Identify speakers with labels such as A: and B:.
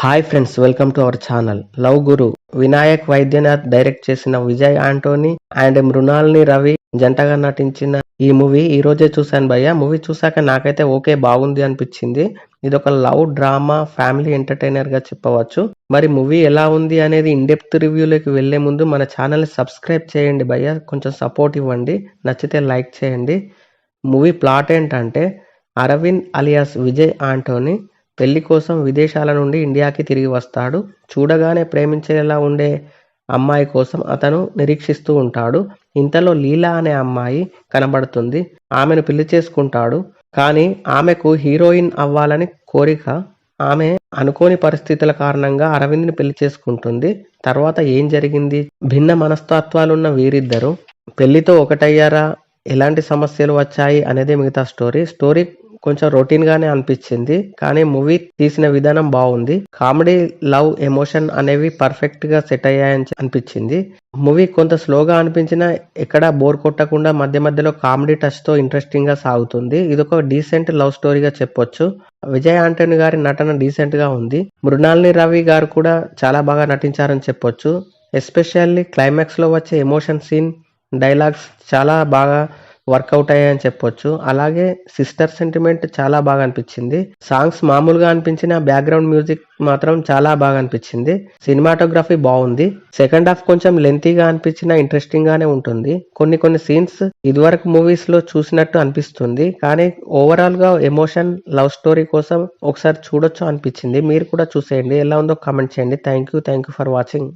A: Hi friends, welcome to our channel love Guru. Vinayak Vaidyanath direct చేసిన Vijay Antony and మృణాల్ని Ravi జంటగా నటించిన ఈ మూవీ ఈ రోజే చూశాను భయ్య. మూవీ చూసాక నాకైతే ఓకే, బాగుంది అనిపించింది. ఇది ఒక లవ్ డ్రామా ఫ్యామిలీ ఎంటర్టైనర్ గా చెప్పవచ్చు. మరి మూవీ ఎలా ఉంది అనేది ఇన్ డెప్త్ రివ్యూలోకి వెళ్లే ముందు మన ఛానల్ సబ్స్క్రైబ్ చేయండి భయ్య, కొంచెం సపోర్ట్ ఇవ్వండి. నచ్చితే లైక్ చేయండి. మూవీ ప్లాట్ ఏంటంటే, అరవింద్ అలియాస్ విజయ్ ఆంటోనీ పెళ్లి కోసం విదేశాల నుండి ఇండియాకి తిరిగి వస్తాడు. చూడగానే ప్రేమించేలా ఉండే అమ్మాయి కోసం అతను నిరీక్షిస్తూ ఉంటాడు. ఇంతలో లీలా అనే అమ్మాయి కనబడుతుంది. ఆమెను పెళ్లి చేసుకుంటాడు. కానీ ఆమెకు హీరోయిన్ అవ్వాలని కోరిక. ఆమె అనుకోని పరిస్థితుల కారణంగా అరవింద్ని పెళ్లి చేసుకుంటుంది. తర్వాత ఏం జరిగింది, భిన్న మనస్తత్వాలున్న వీరిద్దరూ పెళ్లితో ఒకటయ్యారా, ఎలాంటి సమస్యలు వచ్చాయి అనేది మిగతా స్టోరీ కొంచెం రొటీన్ గానే అనిపించింది. కానీ మూవీ తీసిన విధానం బాగుంది. కామెడీ, లవ్, ఎమోషన్ అనేవి పర్ఫెక్ట్ గా సెట్ అయ్యాయని అనిపించింది. మూవీ కొంత స్లోగా అనిపించినా ఎక్కడా బోర్ కొట్టకుండా మధ్య మధ్యలో కామెడీ టచ్ తో ఇంట్రెస్టింగ్ గా సాగుతుంది. ఇదొక డీసెంట్ లవ్ స్టోరీగా చెప్పొచ్చు. విజయ్ ఆంటోనీ గారి నటన డీసెంట్ గా ఉంది. మృణాల్ని రవి గారు కూడా చాలా బాగా నటించారని చెప్పొచ్చు. ఎస్పెషల్లీ క్లైమాక్స్ లో వచ్చే ఎమోషన్ సీన్, డైలాగ్స్ చాలా బాగా వర్కౌట్ అయ్యాయని చెప్పొచ్చు. అలాగే సిస్టర్ సెంటిమెంట్ చాలా బాగా అనిపించింది. సాంగ్స్ మామూలుగా అనిపించిన బ్యాక్గ్రౌండ్ మ్యూజిక్ మాత్రం చాలా బాగా అనిపించింది. సినిమాటోగ్రఫీ బాగుంది. సెకండ్ హాఫ్ కొంచెం లెంతీగా అనిపించిన ఇంట్రెస్టింగ్ గానే ఉంటుంది. కొన్ని సీన్స్ ఇదివరకు మూవీస్ లో చూసినట్టు అనిపిస్తుంది. కానీ ఓవరాల్ గా ఎమోషన్, లవ్ స్టోరీ కోసం ఒకసారి చూడొచ్చు అనిపించింది. మీరు కూడా చూసేయండి. ఎలా ఉందో కామెంట్ చేయండి. Thank you for watching.